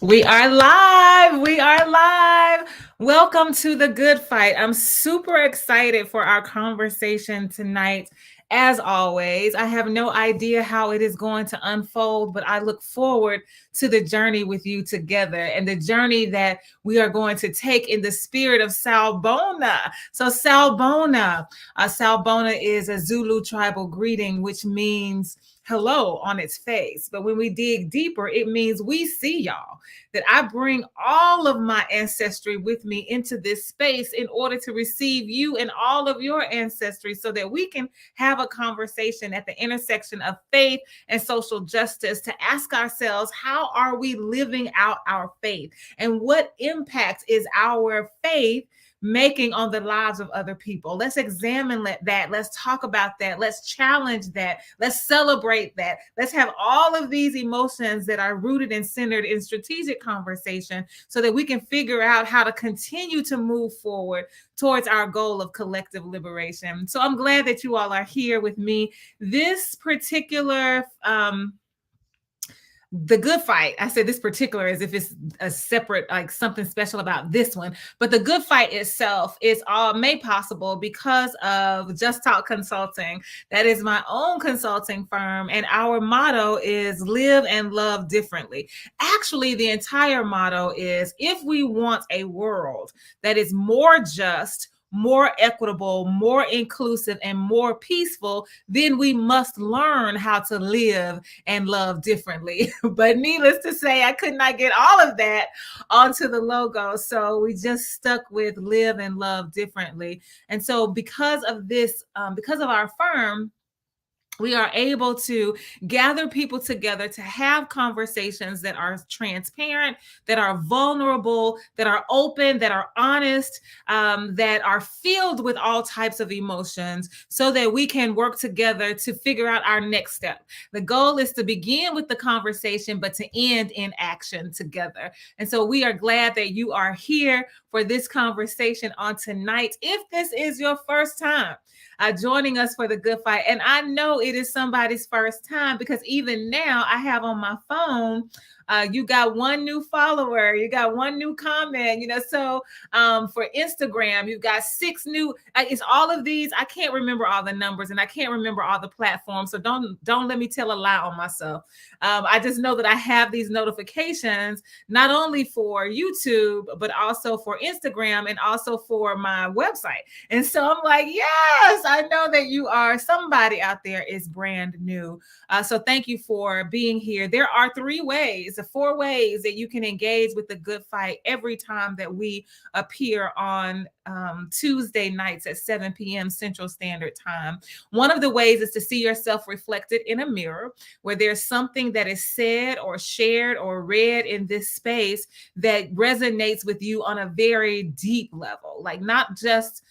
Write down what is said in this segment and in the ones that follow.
We are live. We are live. Welcome to the Good Fight. I'm super excited for our conversation tonight. As always, I have no idea how it is going to unfold, but I look forward to the journey with you together and the journey that we are going to take in the spirit of Sawubona. So, Sawubona is a Zulu tribal greeting, which means hello on its face. But when we dig deeper, it means we see y'all, that I bring all of my ancestry with me into this space in order to receive you and all of your ancestry so that we can have a conversation at the intersection of faith and social justice to ask ourselves, how are we living out our faith? And what impact is our faith making on the lives of other people? Let's examine that. Let's talk about that. Let's challenge that. Let's celebrate that. Let's have all of these emotions that are rooted and centered in strategic conversation so that we can figure out how to continue to move forward towards our goal of collective liberation. So I'm glad that you all are here with me. This particular the Good Fight, I said this particular as if it's a separate, like something special about this one, but the Good Fight itself is all made possible because of Just Talk Consulting. That is my own consulting firm, and our motto is live and love differently. Actually, the entire motto is, if we want a world that is more just, more equitable, more inclusive, and more peaceful, then we must learn how to live and love differently. But needless to say, I could not get all of that onto the logo. So we just stuck with live and love differently. And so because of this, because of our firm, we are able to gather people together to have conversations that are transparent, that are vulnerable, that are open, that are honest, that are filled with all types of emotions so that we can work together to figure out our next step. The goal is to begin with the conversation, but to end in action together. And so we are glad that you are here for this conversation on tonight. If this is your first time joining us for the Good Fight, and I know it is somebody's first time because even now I have on my phone, you got one new follower, you got one new comment, so for Instagram, you've got 6 new, it's all of these. I can't remember all the numbers and I can't remember all the platforms. So don't let me tell a lie on myself. I just know that I have these notifications, not only for YouTube, but also for Instagram and also for my website. And so I'm like, yes, I know that you are, somebody out there is brand new. So thank you for being here. There are 4 ways that you can engage with the Good Fight every time that we appear on Tuesday nights at 7 p.m. Central Standard Time. One of the ways is to see yourself reflected in a mirror where there's something that is said or shared or read in this space that resonates with you on a very deep level, like not just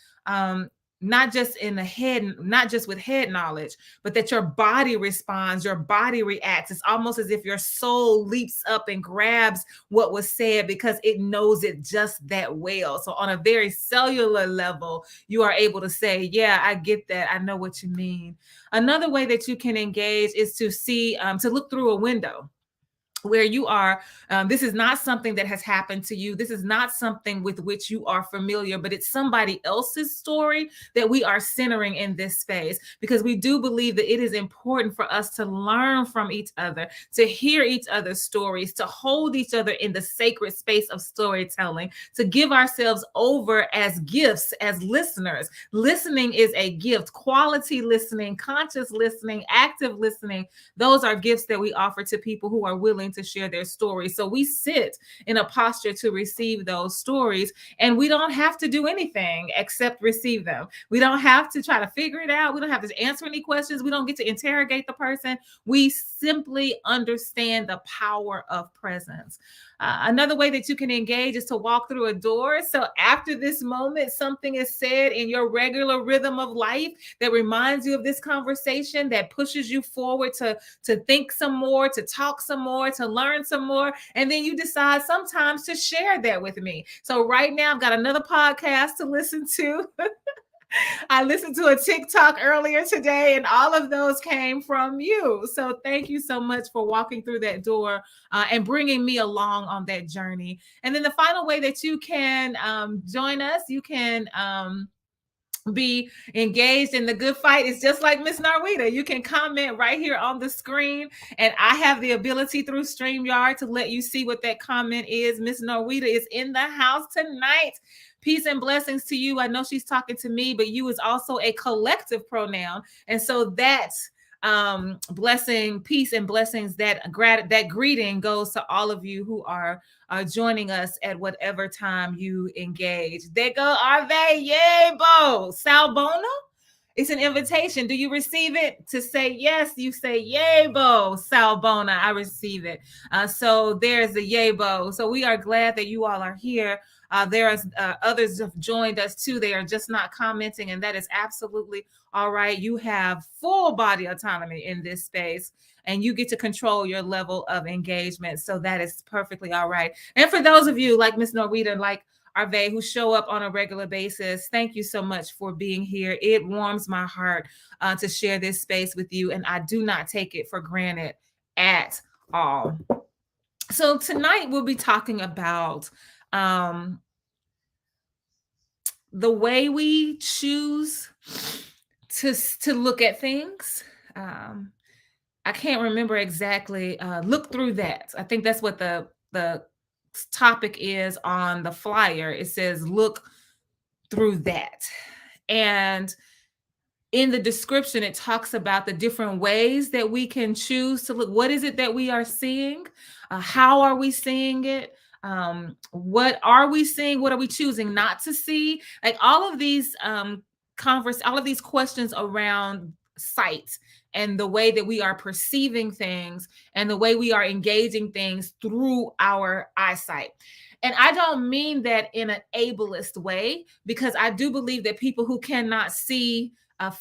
in the head, not just with head knowledge, but that your body responds, your body reacts. It's almost as if your soul leaps up and grabs what was said because it knows it just that well. So on a very cellular level, you are able to say, yeah, I get that. I know what you mean. Another way that you can engage is to see, to look through a window where you are. This is not something that has happened to you. This is not something with which you are familiar, but it's somebody else's story that we are centering in this space, because we do believe that it is important for us to learn from each other, to hear each other's stories, to hold each other in the sacred space of storytelling, to give ourselves over as gifts, as listeners. Listening is a gift. Quality listening, conscious listening, active listening. Those are gifts that we offer to people who are willing to share their stories. So we sit in a posture to receive those stories, and we don't have to do anything except receive them. We don't have to try to figure it out. We don't have to answer any questions. We don't get to interrogate the person. We simply understand the power of presence. Another way that you can engage is to walk through a door. So after this moment, something is said in your regular rhythm of life that reminds you of this conversation, that pushes you forward to think some more, to talk some more, to learn some more. And then you decide sometimes to share that with me. So right now I've got another podcast to listen to. I listened to a TikTok earlier today, and all of those came from you. So thank you so much for walking through that door and bringing me along on that journey. And then the final way that you can join us, you can be engaged in the good fight. It's just like Miss Narwita. You can comment right here on the screen, and I have the ability through StreamYard to let you see what that comment is. Miss Narwita is in the house tonight. Peace and blessings to you. I know she's talking to me, but you is also a collective pronoun. And so that blessing, peace and blessings, that greeting goes to all of you who are joining us at whatever time you engage. There go Arve. Yay, Bo. Sawubona. It's an invitation. Do you receive it? To say yes, you say yay, Bo. Sawubona. I receive it. So there's the yay, Bo. So we are glad that you all are here. There are others have joined us too. They are just not commenting, and that is absolutely all right. You have full body autonomy in this space, and you get to control your level of engagement. So that is perfectly all right. And for those of you like Miss Norita, like Arve, who show up on a regular basis, thank you so much for being here. It warms my heart to share this space with you, and I do not take it for granted at all. So tonight we'll be talking about the way we choose to look at things. I can't remember exactly. Look through that. I think that's what the topic is on the flyer. It says look through that. And in the description, it talks about the different ways that we can choose to look. What is it that we are seeing? How are we seeing it? What are we seeing? What are we choosing not to see? Like all of these all of these questions around sight and the way that we are perceiving things and the way we are engaging things through our eyesight. And I don't mean that in an ableist way, because I do believe that people who cannot see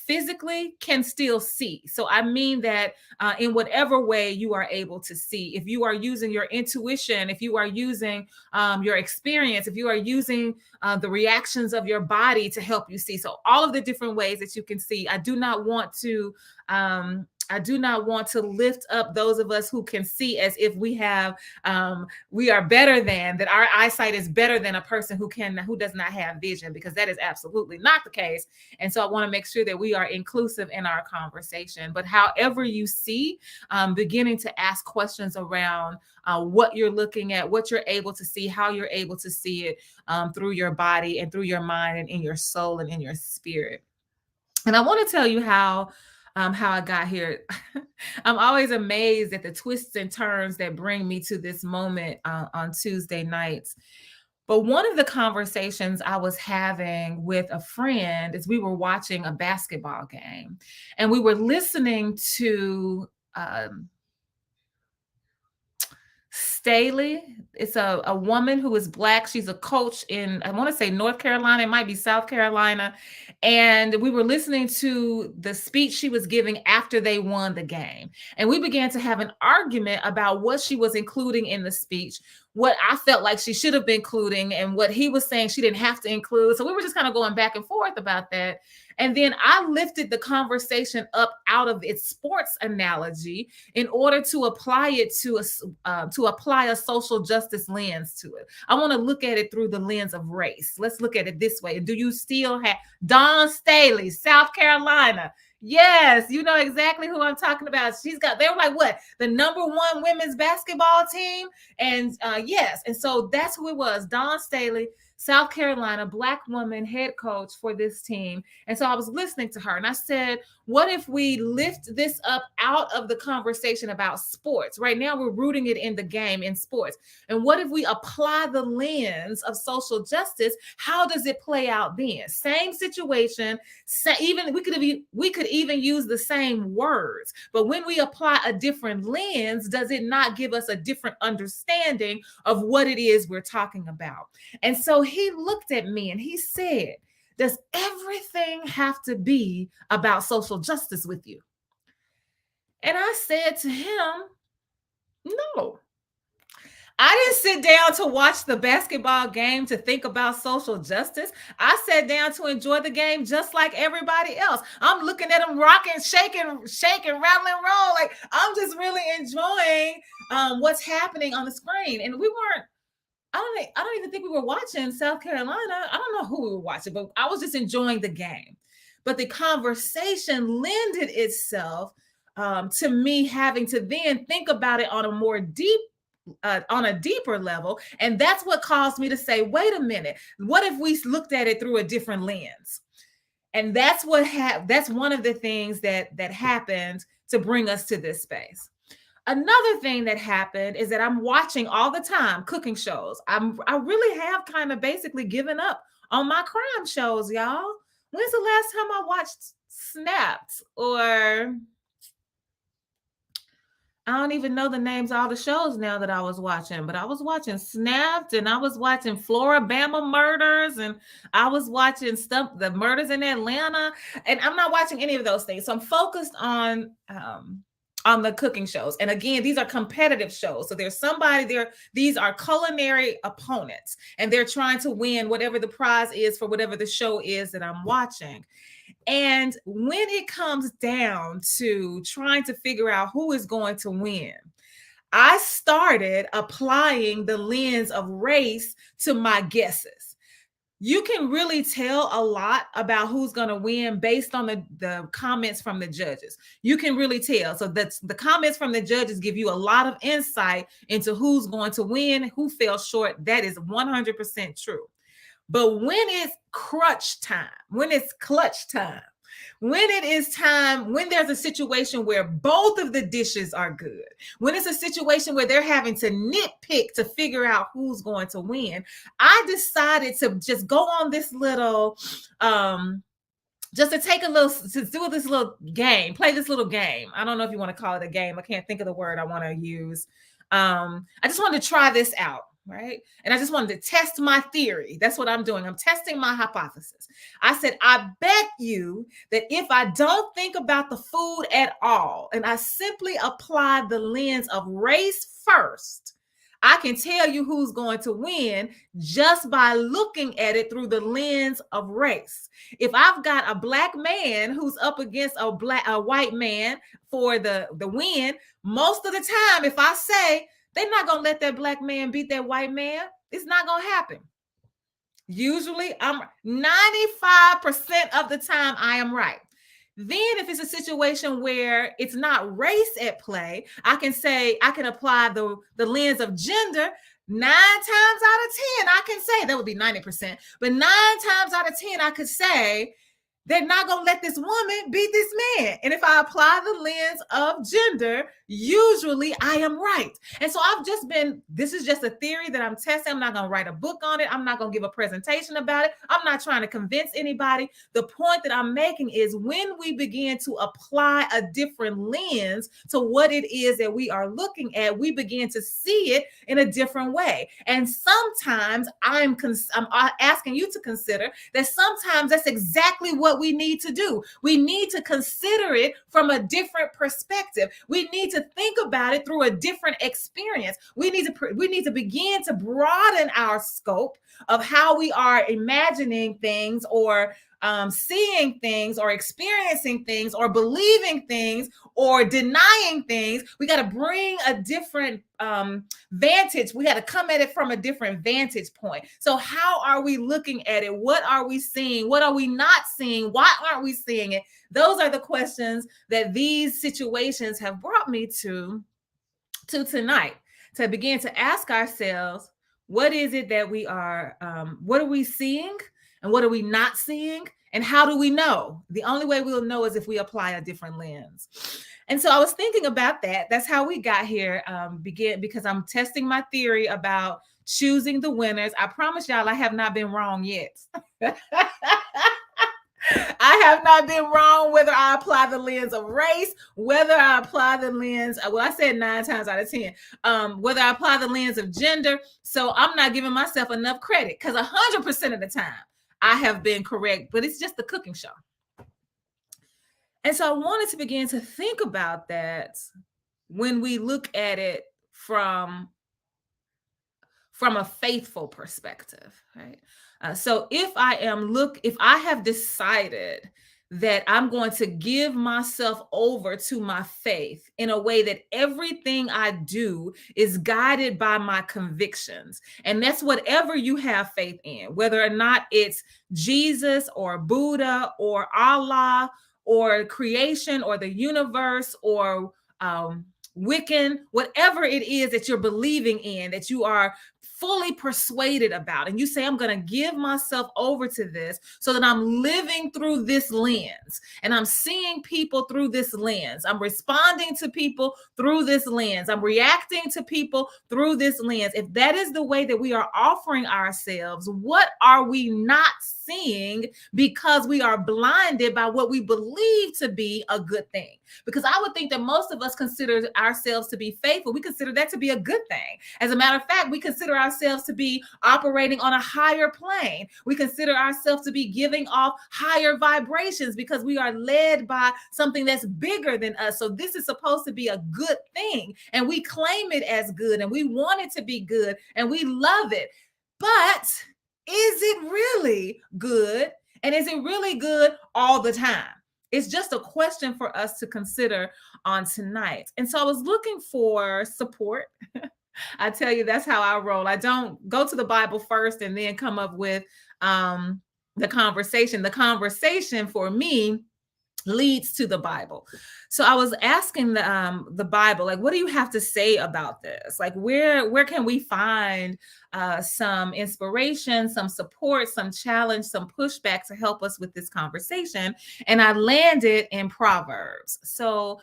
physically can still see. So I mean that in whatever way you are able to see, if you are using your intuition, if you are using your experience, if you are using the reactions of your body to help you see. So all of the different ways that you can see. I do not want to lift up those of us who can see as if we are better than, that our eyesight is better than a person who does not have vision, because that is absolutely not the case. And so I want to make sure that we are inclusive in our conversation. But however you see, beginning to ask questions around what you're looking at, what you're able to see, how you're able to see it through your body and through your mind and in your soul and in your spirit. And I want to tell you how I got here. I'm always amazed at the twists and turns that bring me to this moment on Tuesday nights. But one of the conversations I was having with a friend is we were watching a basketball game, and we were listening to Staley. It's a woman who is Black. She's a coach in, I want to say North Carolina, it might be South Carolina. And we were listening to the speech she was giving after they won the game. And we began to have an argument about what she was including in the speech, what I felt like she should have been including, and what he was saying she didn't have to include. So we were just kind of going back and forth about that. And then I lifted the conversation up out of its sports analogy in order to apply it to apply a social justice lens to it. I want to look at it through the lens of race. Let's look at it this way. Do you still have Dawn Staley, South Carolina? Yes, you know exactly who I'm talking about. They were like, what, the #1 women's basketball team? And yes, and so that's who it was, Dawn Staley, South Carolina, Black woman, head coach for this team. And so I was listening to her and I said, what if we lift this up out of the conversation about sports? Right now, we're rooting it in the game, in sports. And what if we apply the lens of social justice? How does it play out then? Same situation, we could even use the same words. But when we apply a different lens, does it not give us a different understanding of what it is we're talking about? And so he looked at me and he said, does everything have to be about social justice with you? And I said to him, no. I didn't sit down to watch the basketball game to think about social justice. I sat down to enjoy the game just like everybody else. I'm looking at them rocking, shaking, rattling, roll. Like I'm just really enjoying what's happening on the screen. And we weren't. I don't even think we were watching South Carolina. I don't know who we were watching, but I was just enjoying the game. But the conversation lended itself to me having to then think about it on a more deep on a deeper level. And that's what caused me to say, wait a minute, what if we looked at it through a different lens? And that's that's one of the things that happened to bring us to this space. Another thing that happened is that I'm watching all the time cooking shows. I really have kind of basically given up on my crime shows, y'all. When's the last time I watched Snapped or I don't even know the names of all the shows now that I was watching, but I was watching Snapped and I was watching Floribama Murders and I was watching stuff, the murders in Atlanta, and I'm not watching any of those things. So I'm focused on the cooking shows. And again, these are competitive shows. So there's somebody there, these are culinary opponents, and they're trying to win whatever the prize is for whatever the show is that I'm watching. And when it comes down to trying to figure out who is going to win, I started applying the lens of race to my guesses. You can really tell a lot about who's going to win based on the comments from the judges. You can really tell. So that's the comments from the judges give you a lot of insight into who's going to win, who fell short. That is 100% true. But when it's crunch time, when it's clutch time, when it is time, when there's a situation where both of the dishes are good, when it's a situation where they're having to nitpick to figure out who's going to win, I decided to just go on this little, just to take a little, to do this little game, play this little game. I don't know if you want to call it a game. I can't think of the word I want to use. I just wanted to try this out. Right. And I just wanted to test my theory. That's what I'm doing. I'm testing my hypothesis. I said, I bet you that if I don't think about the food at all, and I simply apply the lens of race first, I can tell you who's going to win just by looking at it through the lens of race. If I've got a black man who's up against a white man for the win, most of the time, if I say, they're not going to let that black man beat that white man, it's not going to happen. Usually, I'm 95% of the time I am right. Then if it's a situation where it's not race at play, I can say, I can apply the lens of gender. 9 times out of 10, I can say, that would be 90%, but 9 times out of 10, I could say, they're not going to let this woman beat this man. And if I apply the lens of gender, usually I am right. And so I've just been, this is just a theory that I'm testing. I'm not going to write a book on it. I'm not going to give a presentation about it. I'm not trying to convince anybody. The point that I'm making is when we begin to apply a different lens to what it is that we are looking at, we begin to see it in a different way. And sometimes I'm asking you to consider that sometimes that's exactly what we need to do. We need to consider it from a different perspective. We need to think about it through a different experience. We need to begin to broaden our scope of how we are imagining things or seeing things or experiencing things or believing things or denying things. We got to bring a different vantage. We got to come at it from a different vantage point. So how are we looking at it? What are we seeing? What are we not seeing? Why aren't we seeing it? Those are the questions that these situations have brought me to tonight, to begin to ask ourselves, what is it that we are, what are we seeing and what are we not seeing? And how do we know? The only way we'll know is if we apply a different lens. And so I was thinking about that. That's how we got here, because I'm testing my theory about choosing the winners. I promise y'all, I have not been wrong yet. I have not been wrong whether I apply the lens of race, whether I apply the lens, well, I said 9 times out of 10, whether I apply the lens of gender. So I'm not giving myself enough credit because 100% of the time I have been correct, but it's just the cooking show. And so I wanted to begin to think about that when we look at it from from a faithful perspective, right? So if I have decided that I'm going to give myself over to my faith in a way that everything I do is guided by my convictions. And that's whatever you have faith in, whether or not it's Jesus or Buddha or Allah or creation or the universe or Wiccan, whatever it is that you're believing in, that you are fully persuaded about, and you say, I'm going to give myself over to this so that I'm living through this lens and I'm seeing people through this lens. I'm responding to people through this lens. I'm reacting to people through this lens. If that is the way that we are offering ourselves, what are we not seeing because we are blinded by what we believe to be a good thing? Because I would think that most of us consider ourselves to be faithful. We consider that to be a good thing. As a matter of fact, we consider ourselves to be operating on a higher plane. We consider ourselves to be giving off higher vibrations because we are led by something that's bigger than us. So this is supposed to be a good thing, and we claim it as good, and we want it to be good, and we love it. But is it really good? And is it really good all the time? It's just a question for us to consider on tonight. And so I was looking for support. I tell you, that's how I roll. I don't go to the Bible first and then come up with the conversation. The conversation for me leads to the Bible. So I was asking the Bible, like, what do you have to say about this? Like, where can we find some inspiration, some support, some challenge, some pushback to help us with this conversation? And I landed in Proverbs. So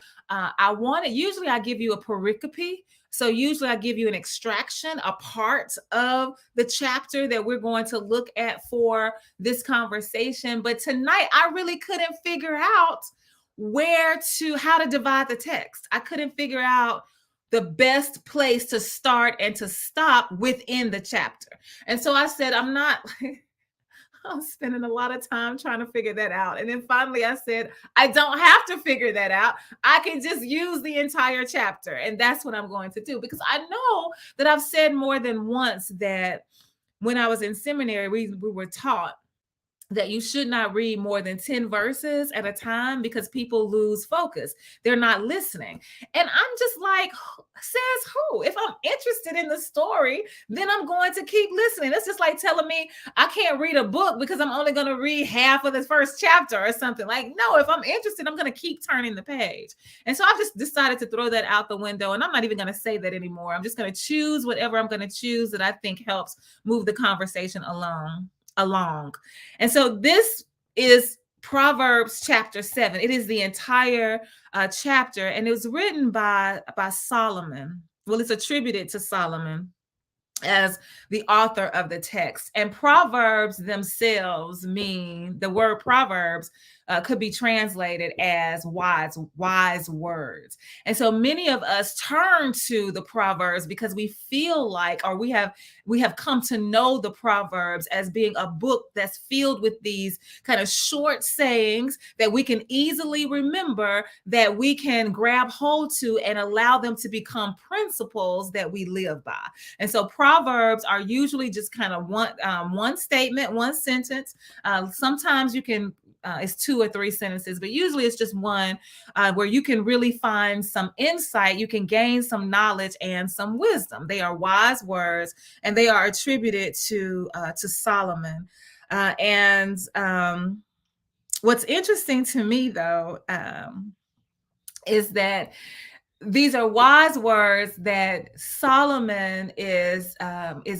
usually I give you a pericope. So usually I give you an extraction, a part of the chapter that we're going to look at for this conversation. But tonight I really couldn't figure out how to divide the text. I couldn't figure out the best place to start and to stop within the chapter. And so I said, I'm spending a lot of time trying to figure that out. And then finally I said, I don't have to figure that out. I can just use the entire chapter. And that's what I'm going to do, because I know that I've said more than once that when I was in seminary, we were taught that you should not read more than 10 verses at a time because people lose focus. They're not listening. And I'm just like, says who? If I'm interested in the story, then I'm going to keep listening. That's just like telling me I can't read a book because I'm only going to read half of the first chapter or something. Like, no, if I'm interested, I'm going to keep turning the page. And so I've just decided to throw that out the window. And I'm not even going to say that anymore. I'm just going to choose whatever I'm going to choose that I think helps move the conversation along. And so this is Proverbs chapter 7. It is the entire chapter, and it was written by Solomon. Well, it's attributed to Solomon as the author of the text. And Proverbs themselves mean, the word Proverbs could be translated as wise words. And so many of us turn to the Proverbs because we feel like, or we have come to know the Proverbs as being a book that's filled with these kind of short sayings that we can easily remember, that we can grab hold to and allow them to become principles that we live by. And so Proverbs are usually just kind of one statement, one sentence. Sometimes you can it's 2 or 3 sentences, but usually it's just one where you can really find some insight. You can gain some knowledge and some wisdom. They are wise words, and they are attributed to Solomon. What's interesting to me, though, is that these are wise words that Solomon is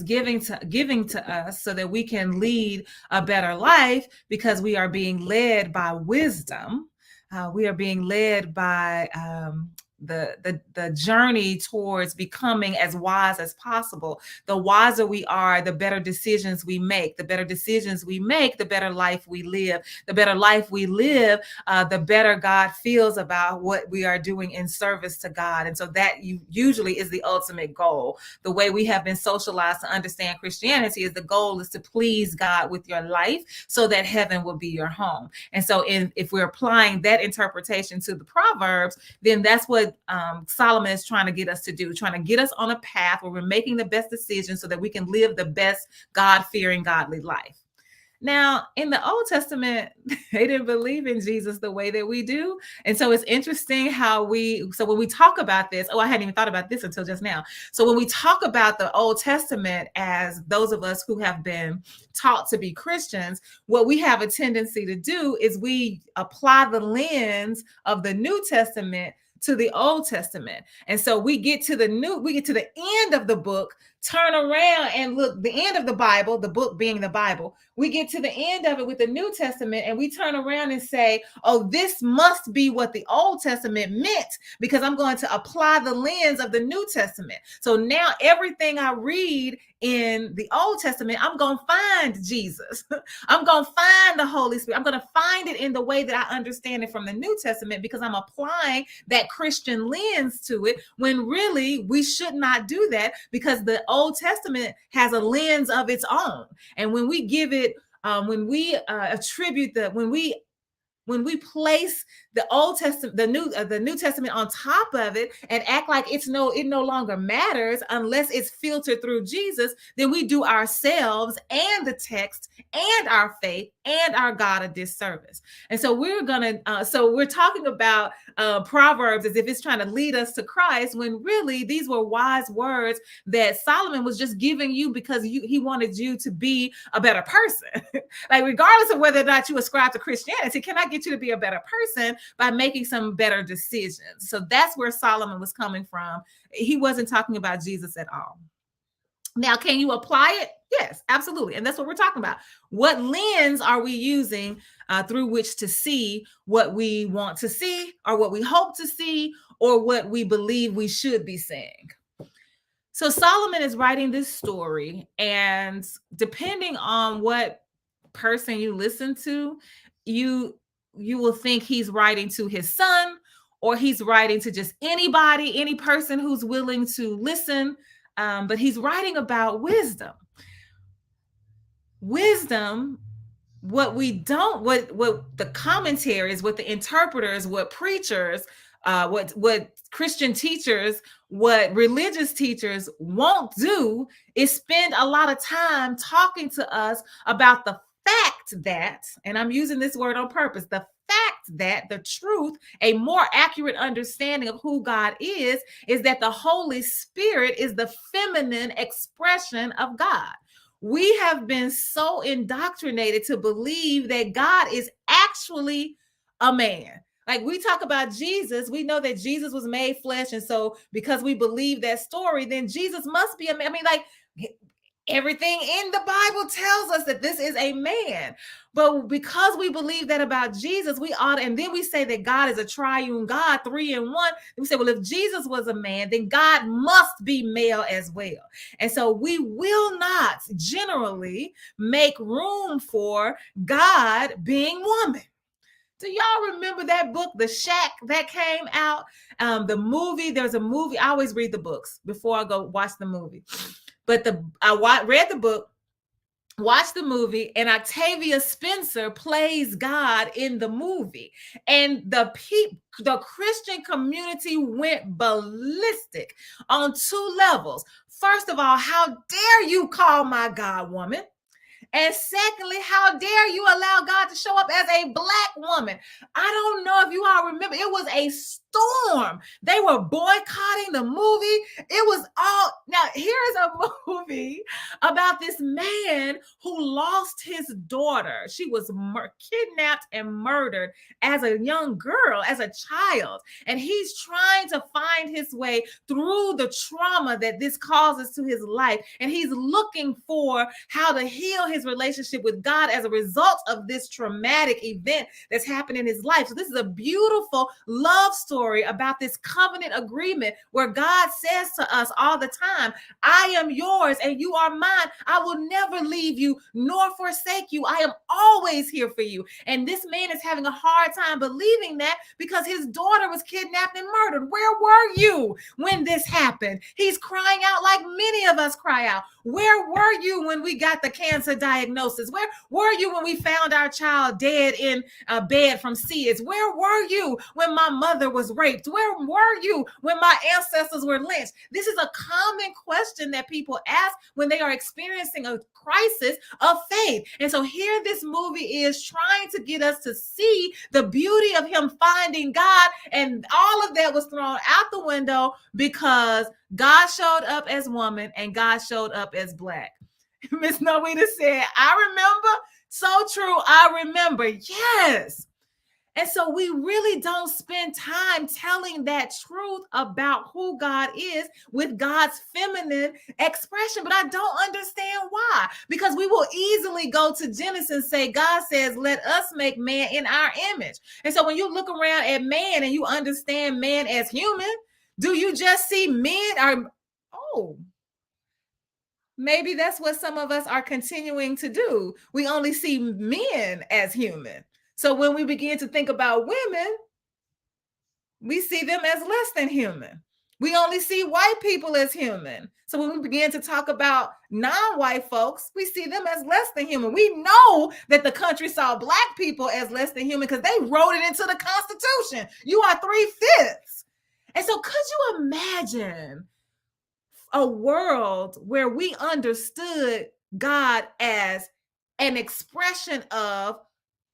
giving to us so that we can lead a better life, because we are being led by wisdom. We are being led by the journey towards becoming as wise as possible. The wiser we are, the better decisions we make. The better decisions we make, the better life we live. The better life we live, the better God feels about what we are doing in service to God. And so that usually is the ultimate goal. The way we have been socialized to understand Christianity is the goal is to please God with your life so that heaven will be your home. And so if we're applying that interpretation to the Proverbs, then that's what what Solomon is trying to get us to do, trying to get us on a path where we're making the best decisions so that we can live the best God-fearing, godly life. Now, in the Old Testament, they didn't believe in Jesus the way that we do. And so it's interesting how so when we talk about this, I hadn't even thought about this until just now. So when we talk about the Old Testament as those of us who have been taught to be Christians, what we have a tendency to do is we apply the lens of the New Testament to the Old Testament. And so we get to the end of the book, turn around and look, the end of the Bible, the book being the Bible, we get to the end of it with the New Testament and we turn around and say, oh, this must be what the Old Testament meant because I'm going to apply the lens of the New Testament. So now everything I read in the Old Testament, I'm going to find Jesus. I'm going to find the Holy Spirit. I'm going to find it in the way that I understand it from the New Testament because I'm applying that Christian lens to it when really we should not do that because the Old Testament has a lens of its own. And when we give it, when we attribute when we place the Old Testament, the New Testament on top of it and act like it no longer matters unless it's filtered through Jesus, then we do ourselves and the text and our faith and our God a disservice. And so we're talking about Proverbs as if it's trying to lead us to Christ when really these were wise words that Solomon was just giving you because he wanted you to be a better person. Like regardless of whether or not you ascribe to Christianity, can I get you to be a better person by making some better decisions? So that's where Solomon was coming from. He wasn't talking about Jesus at all. Now, can you apply it? Yes, absolutely. And that's what we're talking about. What lens are we using through which to see what we want to see or what we hope to see or what we believe we should be seeing? So Solomon is writing this story, and depending on what person you listen to, you will think he's writing to his son or he's writing to just anybody, any person who's willing to listen. But he's writing about wisdom. Wisdom, what the commentaries, what the interpreters, what preachers, what Christian teachers, what religious teachers won't do is spend a lot of time talking to us about the fact that, and I'm using this word on purpose, the fact that the truth, a more accurate understanding of who God is that the Holy Spirit is the feminine expression of God. We have been so indoctrinated to believe that God is actually a man. Like we talk about Jesus, we know that Jesus was made flesh. And so because we believe that story, then Jesus must be a man. I mean, like everything in the Bible tells us that this is a man. But because we believe that about Jesus, and then we say that God is a triune God, 3 in 1. We say, well, if Jesus was a man, then God must be male as well. And so we will not generally make room for God being woman. Do y'all remember that book, The Shack, that came out? The movie, there's a movie. I always read the books before I go watch the movie. But I read the book, watched the movie, and Octavia Spencer plays God in the movie. And the Christian community went ballistic on 2 levels. First of all, how dare you call my God woman? And secondly, how dare you allow God to show up as a Black woman? I don't know if you all remember, it was a storm. They were boycotting the movie. It was all, now here's a movie about this man who lost his daughter. She was kidnapped and murdered as a young girl, as a child. And he's trying to find his way through the trauma that this causes to his life. And he's looking for how to heal his relationship with God as a result of this traumatic event that's happened in his life. So this is a beautiful love story about this covenant agreement where God says to us all the time, I am yours and you are mine. I will never leave you nor forsake you. I am always here for you. And this man is having a hard time believing that because his daughter was kidnapped and murdered. Where were you when this happened? He's crying out like many of us cry out. Where were you when we got the cancer diagnosis? Where were you when we found our child dead in a bed from SIDS? Where were you when my mother was raped? Where were you when my ancestors were lynched? This is a common question that people ask when they are experiencing a crisis of faith. And so here this movie is trying to get us to see the beauty of him finding God, and all of that was thrown out the window because God showed up as woman and God showed up as Black. Miss Noita said, I remember. So true. I remember. Yes. And so we really don't spend time telling that truth about who God is with God's feminine expression. But I don't understand why. Because we will easily go to Genesis and say, God says, let us make man in our image. And so when you look around at man and you understand man as human, do you just see men are, oh, maybe that's what some of us are continuing to do. We only see men as human. So when we begin to think about women, we see them as less than human. We only see white people as human. So when we begin to talk about non-white folks, we see them as less than human. We know that the country saw Black people as less than human because they wrote it into the Constitution. You are 3/5. And so could you imagine a world where we understood God as an expression of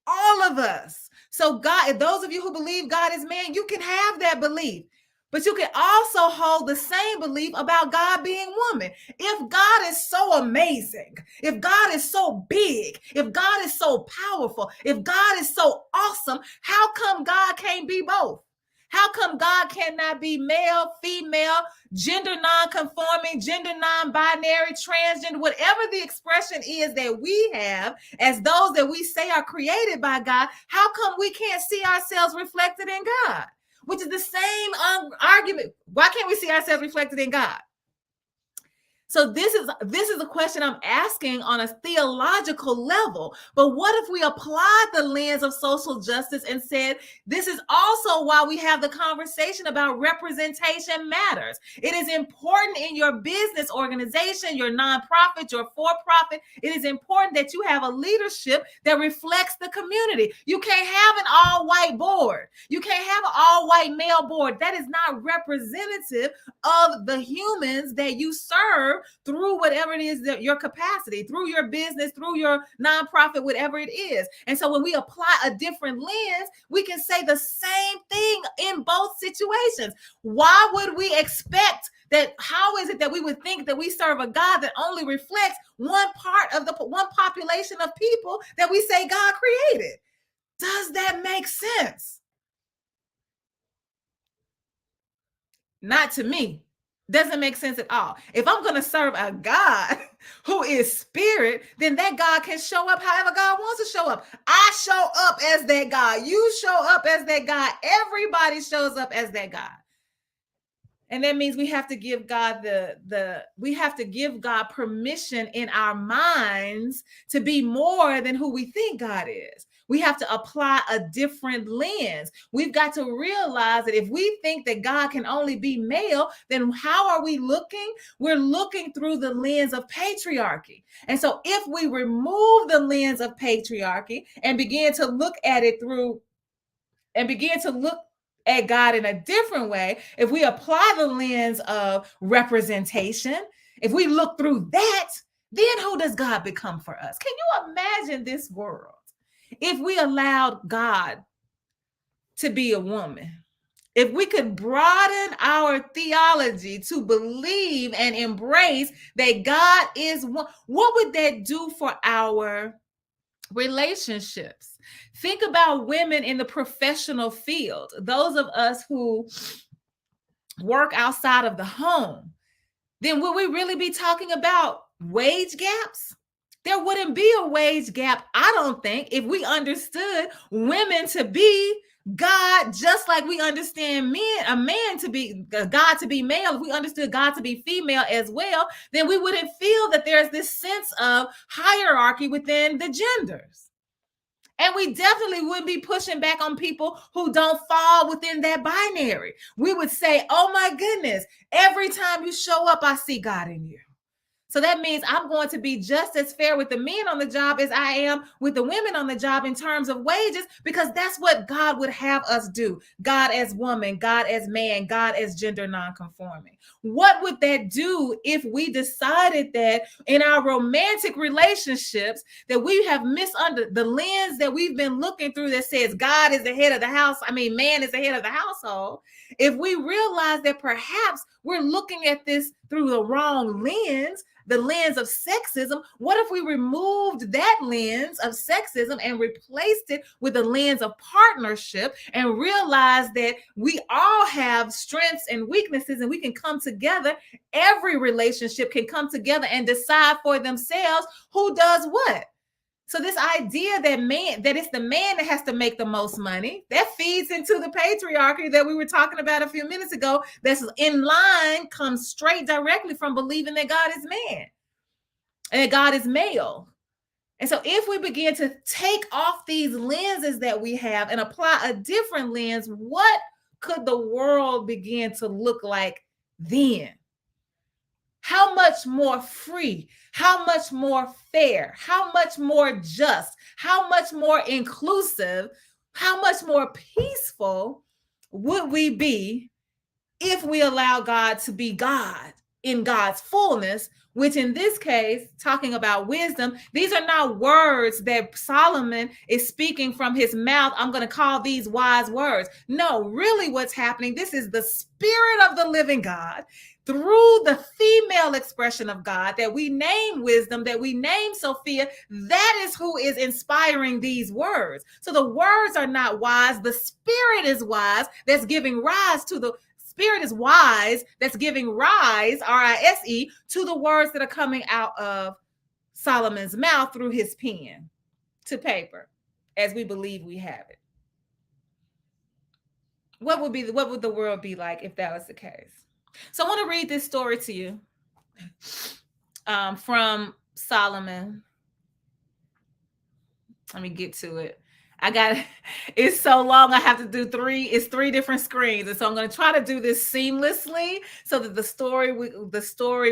all of us? So God, those of you who believe God is man, you can have that belief, but you can also hold the same belief about God being woman. If God is so amazing, if God is so big, if God is so powerful, if God is so awesome, how come God can't be both? How come God cannot be male, female, gender non-conforming, gender non-binary, transgender, whatever the expression is that we have as those that we say are created by God? How come we can't see ourselves reflected in God? Which is the same argument. Why can't we see ourselves reflected in God? So this is a question I'm asking on a theological level. But what if we applied the lens of social justice and said, this is also why we have the conversation about representation matters. It is important in your business organization, your nonprofit, your for-profit. It is important that you have a leadership that reflects the community. You can't have an all-white board. You can't have an all-white male board. That is not representative of the humans that you serve through whatever it is that your capacity, through your business, through your nonprofit, whatever it is. And so when we apply a different lens, we can say the same thing in both situations. Why would we expect that? How is it that we would think that we serve a God that only reflects one part of the one population of people that we say God created? Does that make sense? Not to me. Doesn't make sense at all. If I'm going to serve a God who is spirit, then that God can show up however God wants to show up. I show up as that God. You show up as that God. Everybody shows up as that God. And that means we have to give God we have to give God permission in our minds to be more than who we think God is. We have to apply a different lens. We've got to realize that if we think that God can only be male, then how are we looking? We're looking through the lens of patriarchy. And so if we remove the lens of patriarchy and begin to look at it through and begin to look at God in a different way, if we apply the lens of representation, if we look through that, then who does God become for us? Can you imagine this world if we allowed God to be a woman? If we could broaden our theology to believe and embrace that God is one, what would that do for our relationships? Think about women in the professional field, those of us who work outside of the home. Then would we really be talking about wage gaps? There wouldn't be a wage gap, I don't think, if we understood women to be God, just like we understand a man to be God to be male. If we understood God to be female as well, then we wouldn't feel that there's this sense of hierarchy within the genders. And we definitely wouldn't be pushing back on people who don't fall within that binary. We would say, oh my goodness, every time you show up, I see God in you. So that means I'm going to be just as fair with the men on the job as I am with the women on the job in terms of wages, because that's what God would have us do. God as woman, God as man, God as gender nonconforming. What would that do if we decided that in our romantic relationships that we have misunderstood the lens that we've been looking through that says God is the head of the house, man is the head of the household? If we realize that perhaps we're looking at this through the wrong lens, the lens of sexism, what if we removed that lens of sexism and replaced it with a lens of partnership and realized that we all have strengths and weaknesses and we can come together? Every relationship can come together and decide for themselves who does what. So this idea that it's the man that has to make the most money, that feeds into the patriarchy that we were talking about a few minutes ago. That's in line, comes straight directly from believing that God is man and that God is male. And so if we begin to take off these lenses that we have and apply a different lens, what could the world begin to look like then? How much more free, how much more fair, how much more just, how much more inclusive, how much more peaceful would we be if we allow God to be God in God's fullness, which in this case, talking about wisdom, these are not words that Solomon is speaking from his mouth. I'm going to call these wise words. No, really what's happening, this is the Spirit of the living God through the female expression of God that we name wisdom, that we name Sophia. That is who is inspiring these words. So the words are not wise. The Spirit is wise that's giving rise to the Spirit is wise that's giving rise, R-I-S-E, to the words that are coming out of Solomon's mouth through his pen to paper, as we believe we have it. What would the world be like if that was the case? So I want to read this story to you from Solomon. Let me get to it. It's so long. I have to do three different screens. And so I'm going to try to do this seamlessly so that the story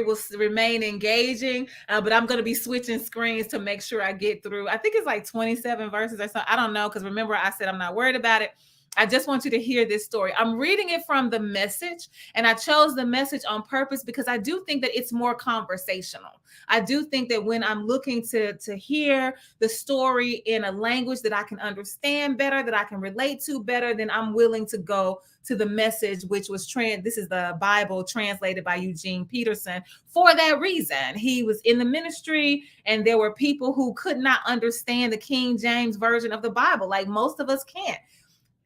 will remain engaging. But I'm going to be switching screens to make sure I get through. I think it's like 27 verses or something. I don't know. Because remember, I said I'm not worried about it. I just want you to hear this story. I'm reading it from the Message, and I chose the Message on purpose because I do think that it's more conversational. I do think that when I'm looking to hear the story in a language that I can understand better, that I can relate to better, then I'm willing to go to the Message, which was this is the Bible translated by Eugene Peterson. For that reason, he was in the ministry, and there were people who could not understand the King James version of the Bible, like most of us can't.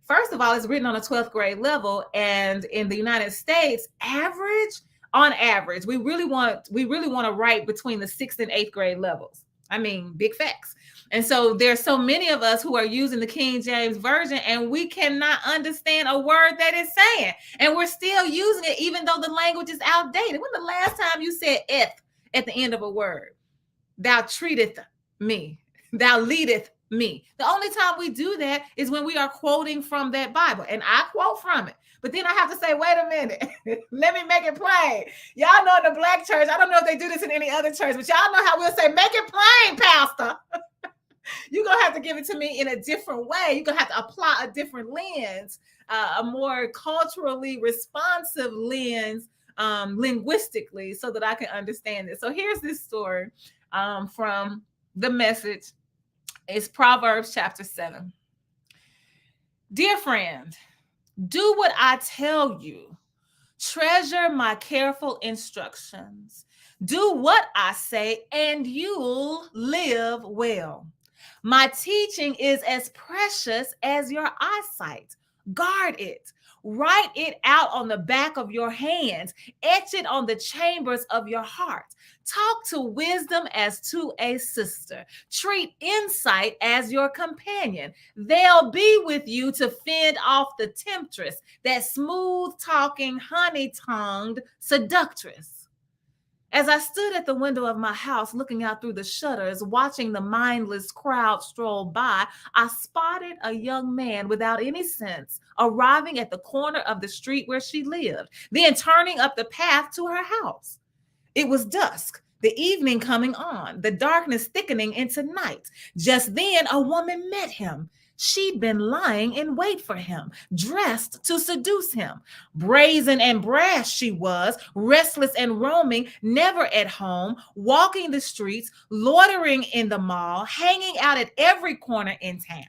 First of all, it's written on a 12th grade level, and in the United States, on average, we really want to write between the 6th and 8th grade levels. I mean, big facts. And so there's so many of us who are using the King James version, and we cannot understand a word that it's saying, and we're still using it even though the language is outdated. When the last time you said "eth" at the end of a word? Thou treateth me, thou leadeth me. The only time we do that is when we are quoting from that Bible, and I quote from it. But then I have to say, wait a minute, let me make it plain. Y'all know in the Black church, I don't know if they do this in any other church, but y'all know how we'll say, make it plain, Pastor. You're going to have to give it to me in a different way. You're going to have to apply a different lens, a more culturally responsive lens, linguistically, so that I can understand it. So here's this story from the Message. It's Proverbs chapter 7. Dear friend, do what I tell you. Treasure my careful instructions. Do what I say, and you'll live well. My teaching is as precious as your eyesight. Guard it. Write it out on the back of your hands. Etch it on the chambers of your heart. Talk to wisdom as to a sister. Treat insight as your companion. They'll be with you to fend off the temptress, that smooth-talking, honey-tongued seductress. As I stood at the window of my house, looking out through the shutters, watching the mindless crowd stroll by, I spotted a young man without any sense arriving at the corner of the street where she lived, then turning up the path to her house. It was dusk. The evening coming on, the darkness thickening into night. Just then a woman met him. She'd been lying in wait for him, dressed to seduce him. Brazen and brash she was, restless and roaming, never at home, walking the streets, loitering in the mall, hanging out at every corner in town.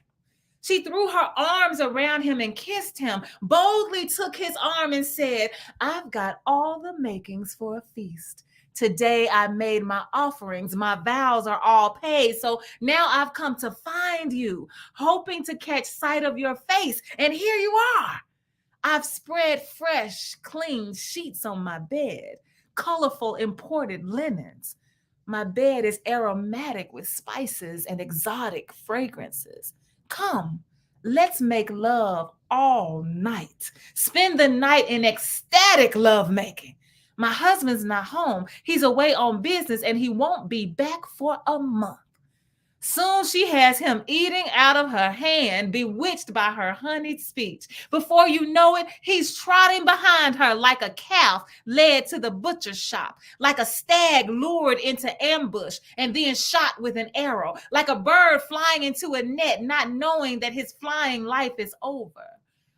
She threw her arms around him and kissed him, boldly took his arm and said, I've got all the makings for a feast. Today I made my offerings. My vows are all paid. So now I've come to find you, hoping to catch sight of your face. And here you are. I've spread fresh, clean sheets on my bed, colorful imported linens. My bed is aromatic with spices and exotic fragrances. Come, let's make love all night. Spend the night in ecstatic lovemaking. My husband's not home. He's away on business and he won't be back for a month. Soon she has him eating out of her hand, bewitched by her honeyed speech. Before you know it, he's trotting behind her like a calf led to the butcher's shop, like a stag lured into ambush and then shot with an arrow, like a bird flying into a net, not knowing that his flying life is over.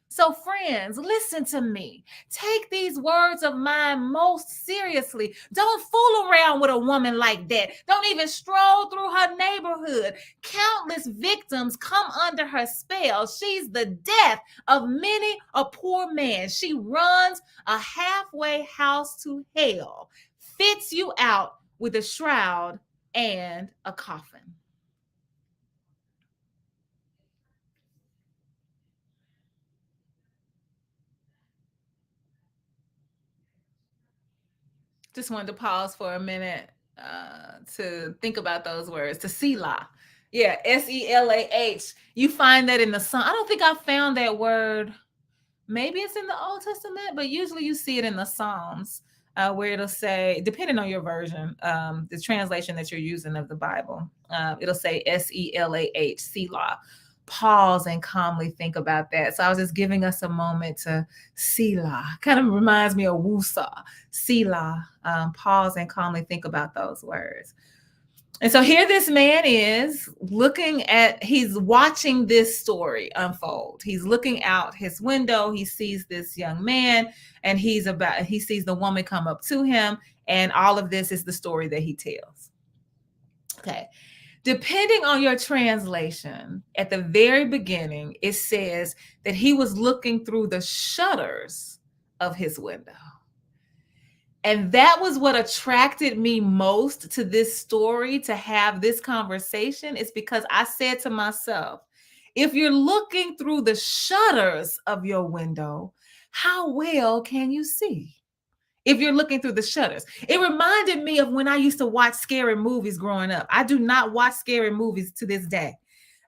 So, friends, listen to me. Take these words of mine most seriously. Don't fool around with a woman like that. Don't even stroll through her neighborhood. Countless victims come under her spell. She's the death of many a poor man. She runs a halfway house to hell, fits you out with a shroud and a coffin. Just wanted to pause for a minute to think about those words, to Selah. Yeah, Selah. You find that in the Psalm. I don't think I found that word. Maybe it's in the Old Testament, but usually you see it in the Psalms, where it'll say, depending on your version, the translation that you're using of the Bible, it'll say Selah, Selah. Pause and calmly think about that. So I was just giving us a moment to Selah. Kind of reminds me of Wusa, Selah. Pause and calmly think about those words. And so here this man is he's watching this story unfold. He's looking out his window. He sees this young man and he sees the woman come up to him. And all of this is the story that he tells. Okay. Depending on your translation, at the very beginning, it says that he was looking through the shutters of his window. And that was what attracted me most to this story, to have this conversation, is because I said to myself, if you're looking through the shutters of your window, how well can you see? If you're looking through the shutters. It reminded me of when I used to watch scary movies growing up. I do not watch scary movies to this day.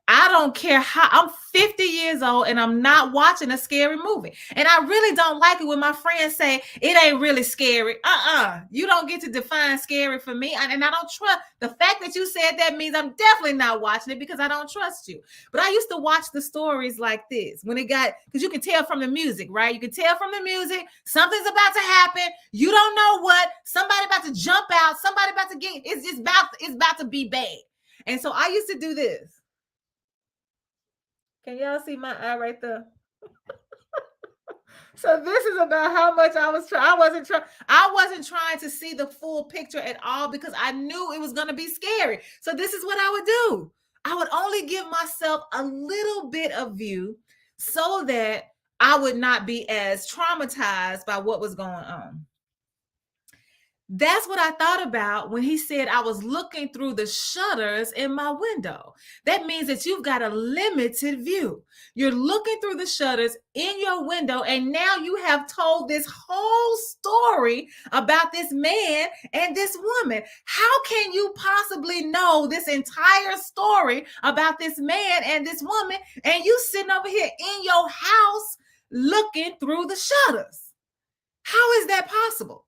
I don't care how, I'm 50 years old and I'm not watching a scary movie. And I really don't like it when my friends say it ain't really scary. You don't get to define scary for me. And I don't trust the fact that you said that means I'm definitely not watching it because I don't trust you. But I used to watch the stories like this when it got, because you can tell from the music, right? You can tell from the music, something's about to happen. You don't know what, somebody about to jump out, somebody about to get, it's about to be bad. And so I used to do this. Can y'all see my eye right there? So this is about how much I was trying. I wasn't trying to see the full picture at all because I knew it was going to be scary. So this is what I would do. I would only give myself a little bit of view so that I would not be as traumatized by what was going on. That's what I thought about when he said I was looking through the shutters in my window. That means that you've got a limited view. You're looking through the shutters in your window, and now you have told this whole story about this man and this woman. How can you possibly know this entire story about this man and this woman, and you sitting over here in your house looking through the shutters? How is that possible?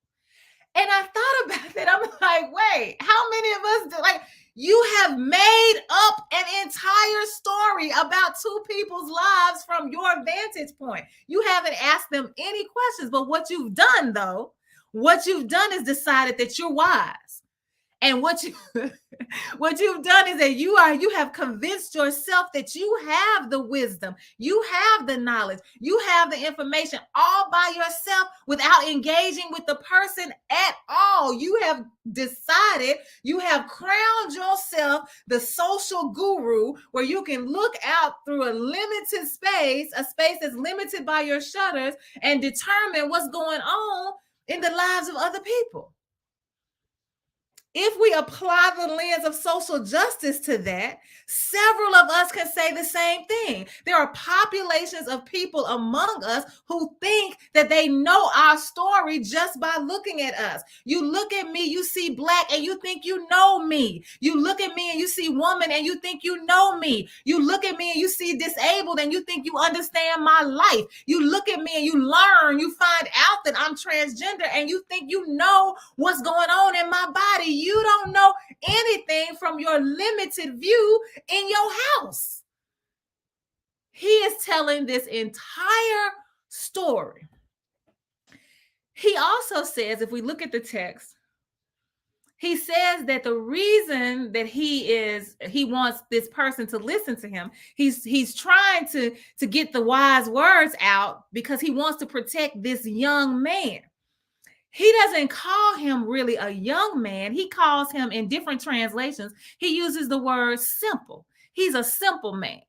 And I thought about that. I'm like, wait, how many of us do, like, you have made up an entire story about two people's lives from your vantage point. You haven't asked them any questions. But what you've done is decided that you're wise. And what you what you've done is that you have convinced yourself that you have the wisdom, you have the knowledge, you have the information all by yourself without engaging with the person at all. You have decided, you have crowned yourself the social guru, where you can look out through a limited space, a space that's limited by your shutters, and determine what's going on in the lives of other people. If we apply the lens of social justice to that, several of us can say the same thing. There are populations of people among us who think that they know our story just by looking at us. You look at me, you see Black, and you think you know me. You look at me and you see woman, and you think you know me. You look at me and you see disabled, and you think you understand my life. You look at me and you learn, you find out that I'm transgender, and you think you know what's going on in my body. You don't know anything from your limited view in your house. He is telling this entire story. He also says, if we look at the text, he says that the reason that he wants this person to listen to him, he's trying to get the wise words out because he wants to protect this young man. He doesn't call him really a young man. He calls him, in different translations, he uses the word simple. He's a simple man.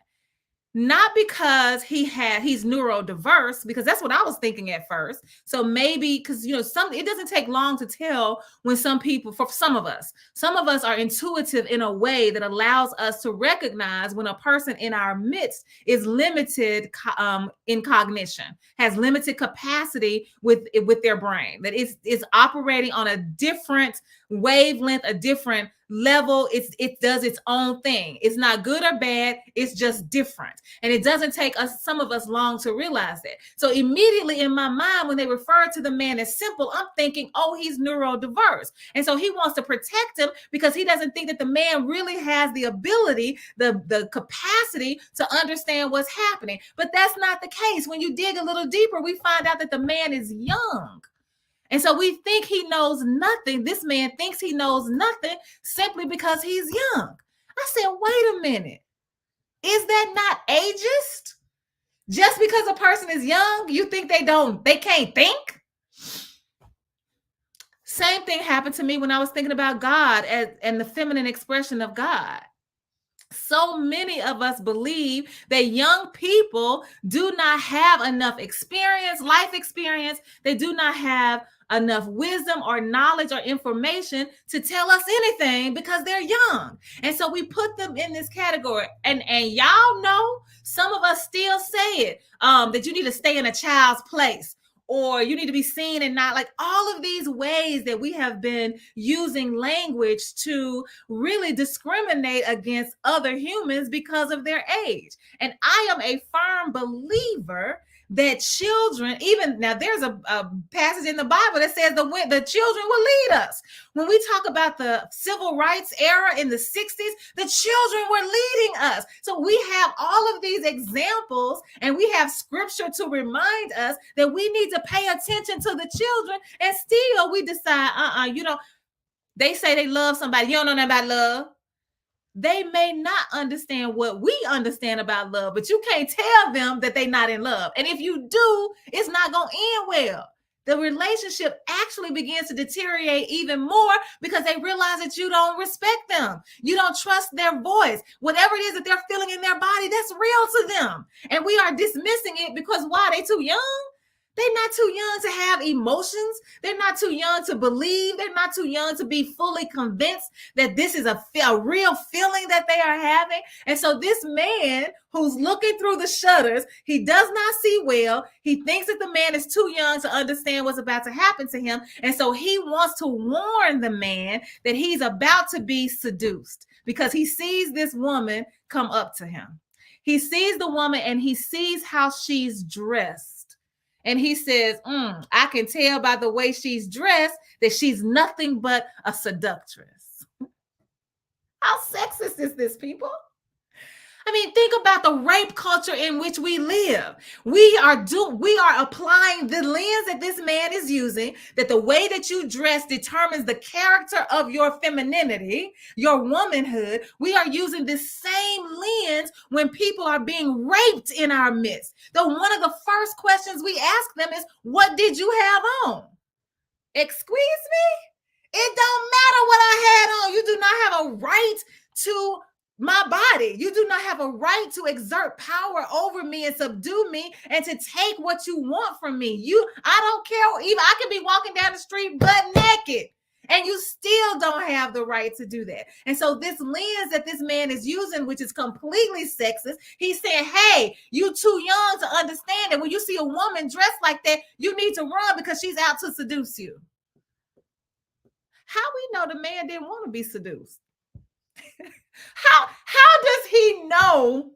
Not because he's neurodiverse, because that's what I was thinking at first. So maybe because it doesn't take long to tell when some of us are intuitive in a way that allows us to recognize when a person in our midst is limited in cognition, has limited capacity with their brain, that is operating on a different wavelength, a different level. It does its own thing. It's not good or bad. It's just different. And it doesn't take some of us long to realize that. So immediately in my mind, when they refer to the man as simple, I'm thinking, oh, he's neurodiverse. And so he wants to protect him because he doesn't think that the man really has the ability, the capacity to understand what's happening. But that's not the case. When you dig a little deeper, we find out that the man is young. And so we think he knows nothing. This man thinks he knows nothing simply because he's young. I said, wait a minute. Is that not ageist? Just because a person is young, you think they can't think? Same thing happened to me when I was thinking about God and the feminine expression of God. So many of us believe that young people do not have enough experience, life experience. They do not have enough wisdom or knowledge or information to tell us anything because they're young. And so we put them in this category. And y'all know, some of us still say it, that you need to stay in a child's place, or you need to be seen and not, like, all of these ways that we have been using language to really discriminate against other humans because of their age. And I am a firm believer that children, even now, there's a passage in the Bible that says the children will lead us. When we talk about the civil rights era in the 60s, the children were leading us. So we have all of these examples, and we have scripture to remind us that we need to pay attention to the children, and still we decide, they say they love somebody. You don't know nothing about love. They may not understand what we understand about love, but you can't tell them that they're not in love. And if you do, it's not going to end well. The relationship actually begins to deteriorate even more because they realize that you don't respect them. You don't trust their voice. Whatever it is that they're feeling in their body, that's real to them. And we are dismissing it because why? They too young? They're not too young to have emotions. They're not too young to believe. They're not too young to be fully convinced that this is a real feeling that they are having. And so this man who's looking through the shutters, he does not see well. He thinks that the man is too young to understand what's about to happen to him. And so he wants to warn the man that he's about to be seduced because he sees this woman come up to him. He sees the woman and he sees how she's dressed. And he says, I can tell by the way she's dressed that she's nothing but a seductress. How sexist is this, people? I mean, think about the rape culture in which we live. We are applying the lens that this man is using, that the way that you dress determines the character of your femininity, your womanhood. We are using this same lens when people are being raped in our midst. So one of the first questions we ask them is, what did you have on? Excuse me? It don't matter what I had on. You do not have a right to my body. You do not have a right to exert power over me and subdue me and to take what you want from me. I don't care. Even I could be walking down the street butt naked and you still don't have the right to do that. And so this lens that this man is using, which is completely sexist, he's saying, hey, you too young to understand that when you see a woman dressed like that, you need to run because she's out to seduce you. How we know the man didn't want to be seduced? How does he know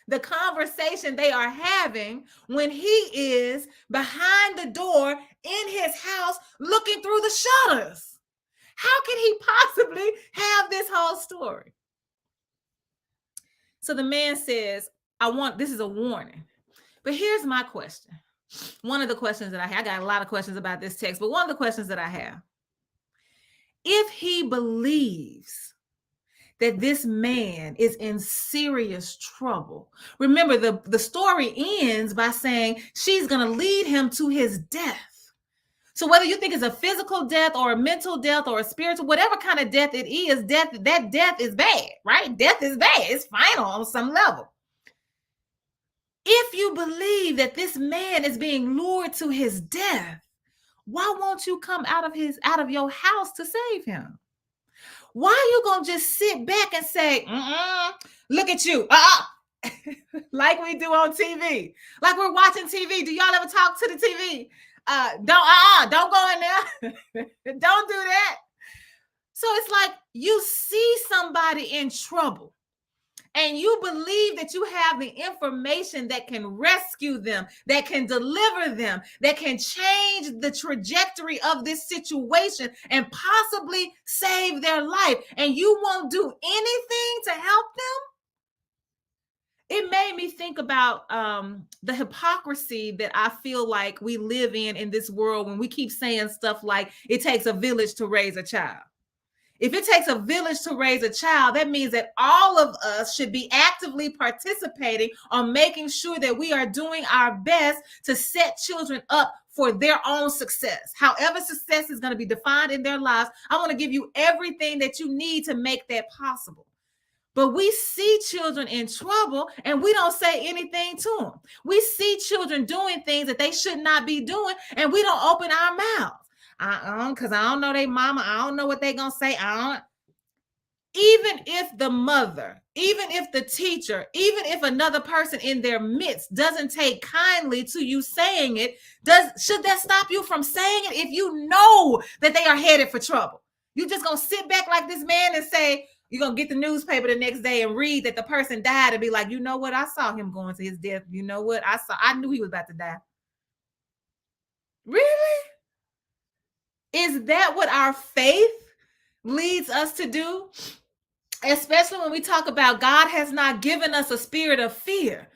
the conversation they are having when he is behind the door in his house looking through the shutters? How can he possibly have this whole story? So the man says, this is a warning. But here's my question. One of the questions that I got a lot of questions about this text, but one of the questions that I have, if he believes that this man is in serious trouble. Remember, the story ends by saying she's going to lead him to his death. So whether you think it's a physical death or a mental death or a spiritual, whatever kind of death it is, that death is bad, right? Death is bad. It's final on some level. If you believe that this man is being lured to his death, why won't you come out of your house to save him? Why are you going to just sit back and say, look at you, like we do on TV, like we're watching TV. Do y'all ever talk to the TV? Don't go in there. Don't do that. So it's like you see somebody in trouble and you believe that you have the information that can rescue them, that can deliver them, that can change the trajectory of this situation and possibly save their life, and you won't do anything to help them. It made me think about the hypocrisy that I feel like we live in this world when we keep saying stuff like it takes a village to raise a child. If it takes a village to raise a child, that means that all of us should be actively participating on making sure that we are doing our best to set children up for their own success. However success is going to be defined in their lives, I want to give you everything that you need to make that possible. But we see children in trouble and we don't say anything to them. We see children doing things that they should not be doing and we don't open our mouths. Because I don't know their mama. I don't know what they're going to say. Even if the mother, even if the teacher, even if another person in their midst doesn't take kindly to you saying it, should that stop you from saying it if you know that they are headed for trouble? You just going to sit back like this man and say, you're going to get the newspaper the next day and read that the person died and be like, you know what? I saw him going to his death. You know what? I knew he was about to die. Really? Is that what our faith leads us to do? Especially when we talk about God has not given us a spirit of fear,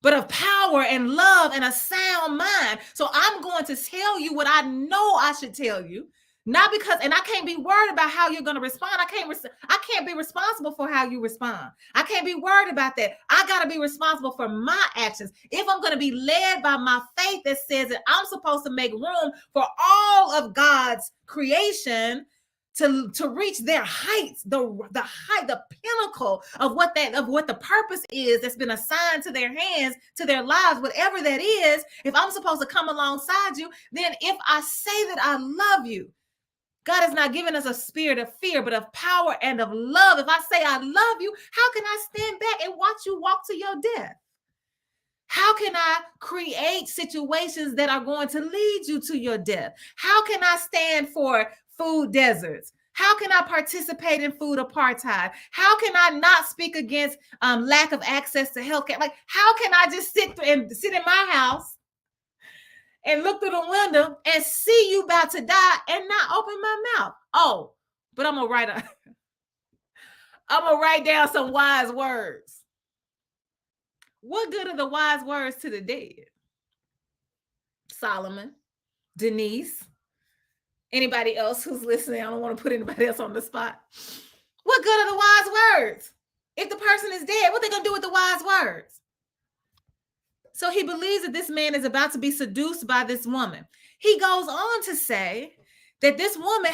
but of power and love and a sound mind. So I'm going to tell you what I know I should tell you. Not because, and I can't be worried about how you're going to respond. I can't be responsible for how you respond. I can't be worried about that. I got to be responsible for my actions. If I'm going to be led by my faith that says that I'm supposed to make room for all of God's creation to reach their heights, the pinnacle of what the purpose is that's been assigned to their hands, to their lives, whatever that is. If I'm supposed to come alongside you, then if I say that I love you, God has not given us a spirit of fear, but of power and of love. If I say I love you, how can I stand back and watch you walk to your death? How can I create situations that are going to lead you to your death? How can I stand for food deserts? How can I participate in food apartheid? How can I not speak against lack of access to healthcare? Like, how can I just sit in my house and look through the window and see you about to die and not open my mouth? Oh, but I'm gonna write down some wise words. What good are the wise words to the dead? Solomon, Denise, anybody else who's listening? I don't want to put anybody else on the spot. What good are the wise words? If the person is dead, what are they going to do with the wise words? So he believes that this man is about to be seduced by this woman. He goes on to say that this woman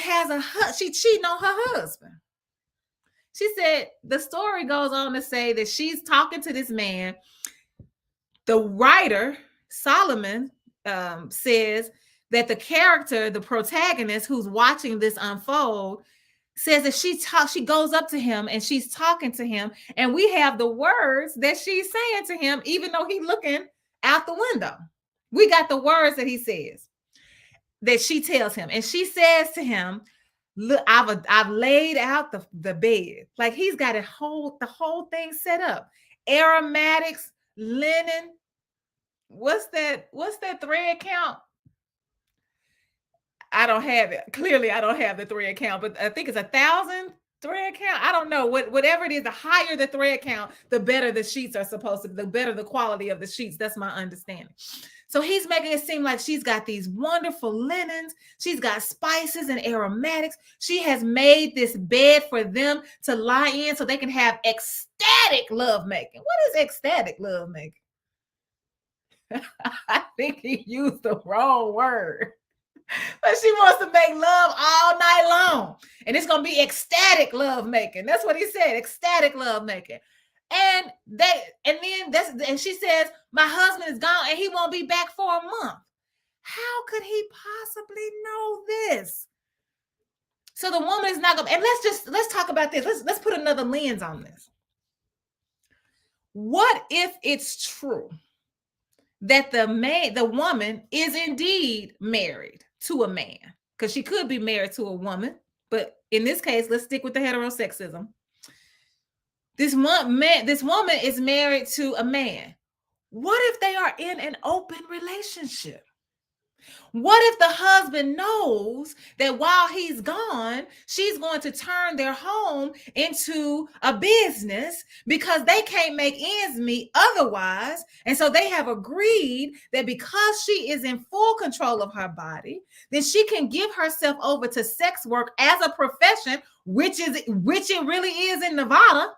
she's cheating on her husband. She said, the story goes on to say that she's talking to this man. The writer, Solomon, says that the character, the protagonist who's watching this unfold, says that she goes up to him and she's talking to him. And we have the words that she's saying to him, even though he's looking out the window. We got the words that he says, that she tells him. And she says to him, look, I've laid out the bed. Like he's got the whole thing set up. Aromatics, linen. What's that thread count? I don't have it. Clearly, I don't have the thread count, but I think it's 1,000 thread count. I don't know. Whatever it is, the higher the thread count, the better the sheets are supposed to be, the better the quality of the sheets. That's my understanding. So he's making it seem like she's got these wonderful linens. She's got spices and aromatics. She has made this bed for them to lie in so they can have ecstatic lovemaking. What is ecstatic lovemaking? I think he used the wrong word. But she wants to make love all night long. And it's going to be ecstatic lovemaking. That's what he said, ecstatic lovemaking. And she says, my husband is gone and he won't be back for a month. How could he possibly know this? So the woman is not going to, and let's talk about this. Let's put another lens on this. What if it's true that the woman is indeed married to a man? Because she could be married to a woman, but in this case, let's stick with the heterosexism. This woman is married to a man. What if they are in an open relationship? What if the husband knows that while he's gone, she's going to turn their home into a business because they can't make ends meet otherwise? And so they have agreed that because she is in full control of her body, then she can give herself over to sex work as a profession, which it really is in Nevada.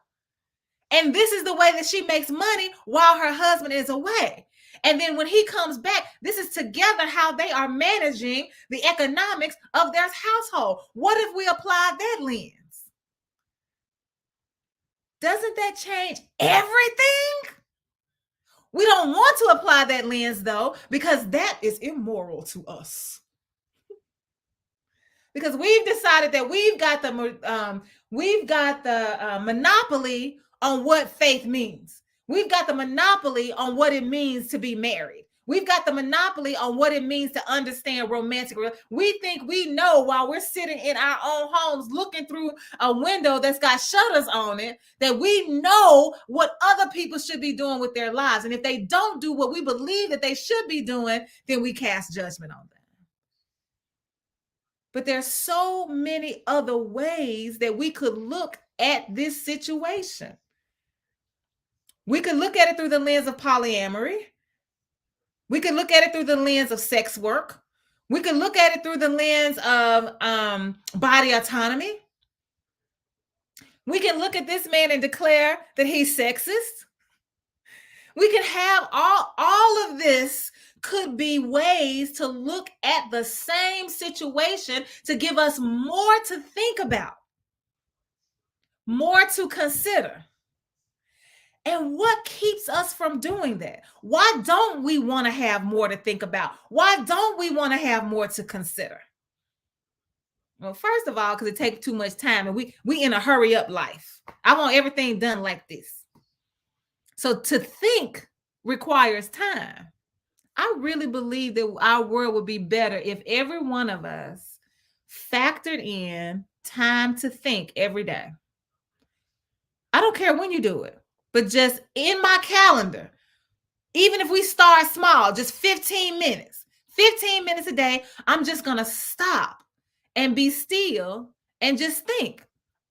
And this is the way that she makes money while her husband is away. And then when he comes back, this is together how they are managing the economics of their household. What if we apply that lens? Doesn't that change everything? We don't want to apply that lens, though, because that is immoral to us. Because we've decided that we've got the monopoly on what faith means. We've got the monopoly on what it means to be married. We've got the monopoly on what it means to understand romantic. We think we know while we're sitting in our own homes looking through a window that's got shutters on it, that we know what other people should be doing with their lives. And if they don't do what we believe that they should be doing, then we cast judgment on them. But there's so many other ways that we could look at this situation. We could look at it through the lens of polyamory. We could look at it through the lens of sex work. We could look at it through the lens of body autonomy. We can look at this man and declare that he's sexist. We can have all of this could be ways to look at the same situation to give us more to think about, more to consider. And what keeps us from doing that? Why don't we want to have more to think about? Why don't we want to have more to consider? Well, first of all, because it takes too much time and we in a hurry up life. I want everything done like this. So to think requires time. I really believe that our world would be better if every one of us factored in time to think every day. I don't care when you do it. But just in my calendar, even if we start small, just 15 minutes a day, I'm just going to stop and be still and just think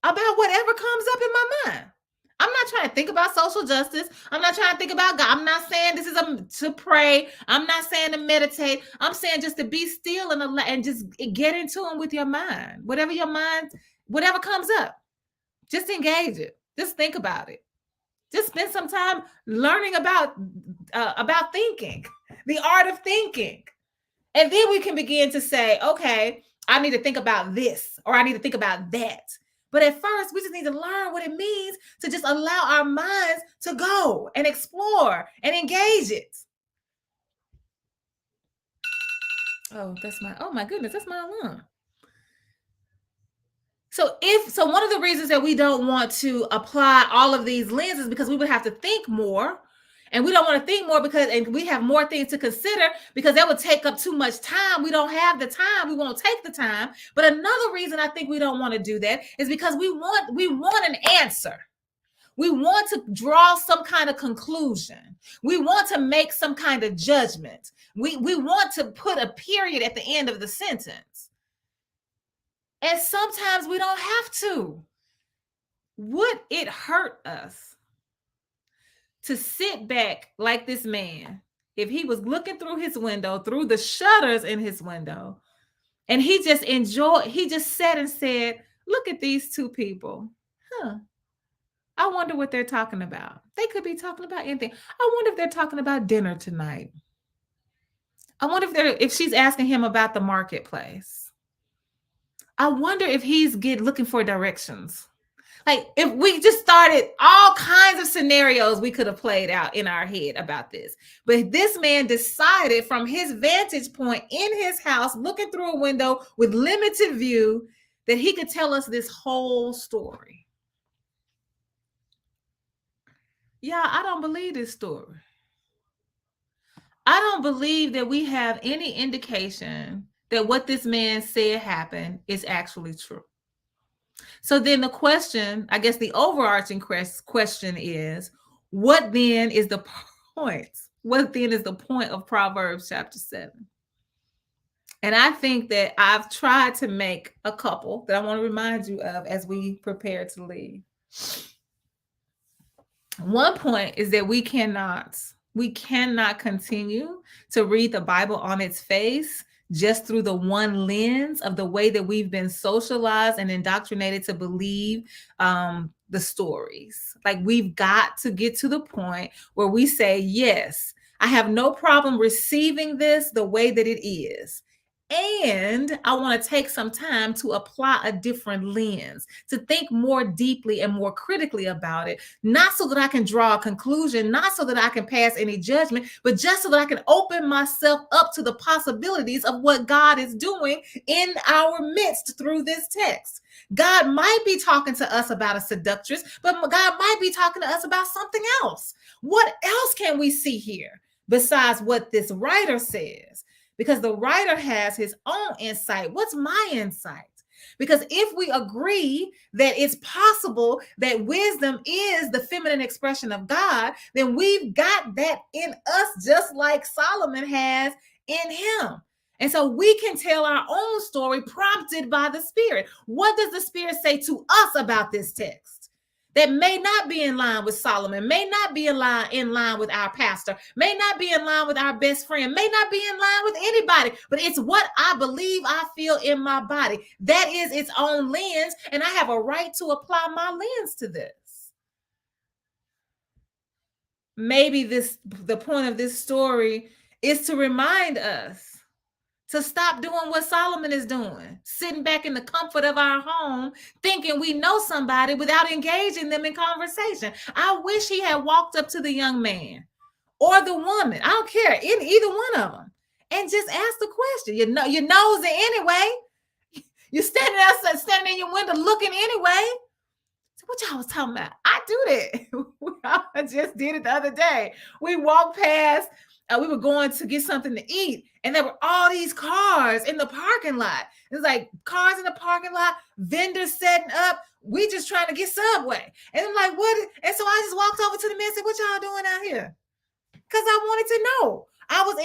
about whatever comes up in my mind. I'm not trying to think about social justice. I'm not trying to think about God. I'm not saying this is to pray. I'm not saying to meditate. I'm saying just to be still and just get into Him with your mind. Whatever your mind, whatever comes up, just engage it. Just think about it. Just spend some time learning about thinking, the art of thinking, and then we can begin to say, okay, I need to think about this, or I need to think about that. But at first, we just need to learn what it means to just allow our minds to go and explore and engage it. Oh, oh my goodness, that's my alarm. So one of the reasons that we don't want to apply all of these lenses because we would have to think more. And we don't want to think more and we have more things to consider because that would take up too much time. We don't have the time. We won't take the time. But another reason I think we don't want to do that is because we want an answer. We want to draw some kind of conclusion. We want to make some kind of judgment. We want to put a period at the end of the sentence. And sometimes we don't have to. Would it hurt us to sit back like this man, if he was looking through his window, through the shutters in his window, and he just sat and said, look at these two people. I wonder what they're talking about. They could be talking about anything. I wonder if they're talking about dinner tonight. I wonder if she's asking him about the marketplace. I wonder if he's looking for directions. Like, if we just started all kinds of scenarios we could have played out in our head about this. But this man decided from his vantage point in his house, looking through a window with limited view, that he could tell us this whole story. Yeah, I don't believe this story. I don't believe that we have any indication that what this man said happened is actually true. So then the question, I guess the overarching question is, what then is the point? What then is the point of Proverbs chapter 7? And I think that I've tried to make a couple that I want to remind you of as we prepare to leave. One point is that we cannot continue to read the Bible on its face just through the one lens of the way that we've been socialized and indoctrinated to believe the stories. Like, we've got to get to the point where we say, yes, I have no problem receiving this the way that it is. And I want to take some time to apply a different lens, to think more deeply and more critically about it, not so that I can draw a conclusion, not so that I can pass any judgment, but just so that I can open myself up to the possibilities of what God is doing in our midst through this text. God might be talking to us about a seductress, but God might be talking to us about something else. What else can we see here besides what this writer says? Because the writer has his own insight. What's my insight? Because if we agree that it's possible that wisdom is the feminine expression of God, then we've got that in us, just like Solomon has in him. And so we can tell our own story prompted by the Spirit. What does the Spirit say to us about this text? That may not be in line with Solomon, may not be in line with our pastor, may not be in line with our best friend, may not be in line with anybody, but it's what I believe I feel in my body. That is its own lens, and I have a right to apply my lens to this. Maybe the point of this story is to remind us to stop doing what Solomon is doing, sitting back in the comfort of our home, thinking we know somebody without engaging them in conversation. I wish he had walked up to the young man or the woman, I don't care, in either one of them, and just asked the question. You know, your nose anyway. You're standing outside, standing in your window looking anyway. So what y'all was talking about? I do that. I just did it the other day. We walked past. We were going to get something to eat, and there were all these cars in the parking lot. It's like cars in the parking lot, vendors setting up. We just trying to get Subway. And I'm like, what? And so I just walked over to the man and said, what y'all doing out here? Because I wanted to know.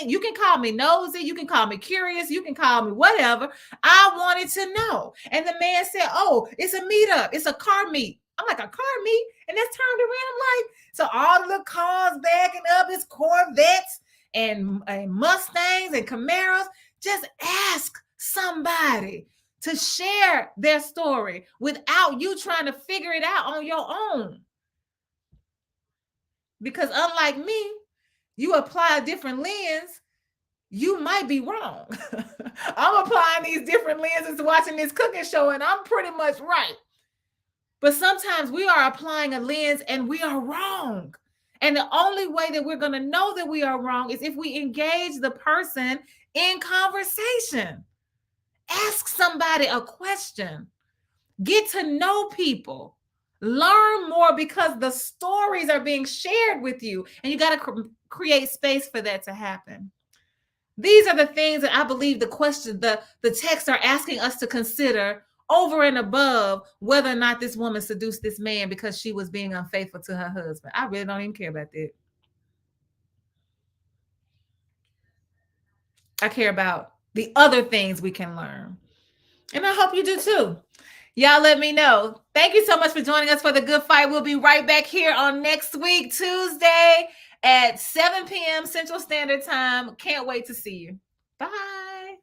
You can call me nosy, you can call me curious, you can call me whatever. I wanted to know. And the man said, oh, it's a meetup. It's a car meet. I'm like, a car meet? And that's turned around. I'm like, so all the little cars backing up, is Corvettes and Mustangs and Camaros. Just ask somebody to share their story without you trying to figure it out on your own. Because unlike me, you apply a different lens, you might be wrong. I'm applying these different lenses watching this cooking show, and I'm pretty much right. But sometimes we are applying a lens and we are wrong. And the only way that we're going to know that we are wrong is if we engage the person in conversation. Ask somebody a question. Get to know people. Learn more, because the stories are being shared with you, and you got to create space for that to happen. These are the things that I believe the texts are asking us to consider over and above whether or not this woman seduced this man because she was being unfaithful to her husband. I really don't even care about that. I care about the other things we can learn. And I hope you do too. Y'all let me know. Thank you so much for joining us for The Good Fight. We'll be right back here on next week, Tuesday at 7 p.m. Central Standard Time. Can't wait to see you. Bye.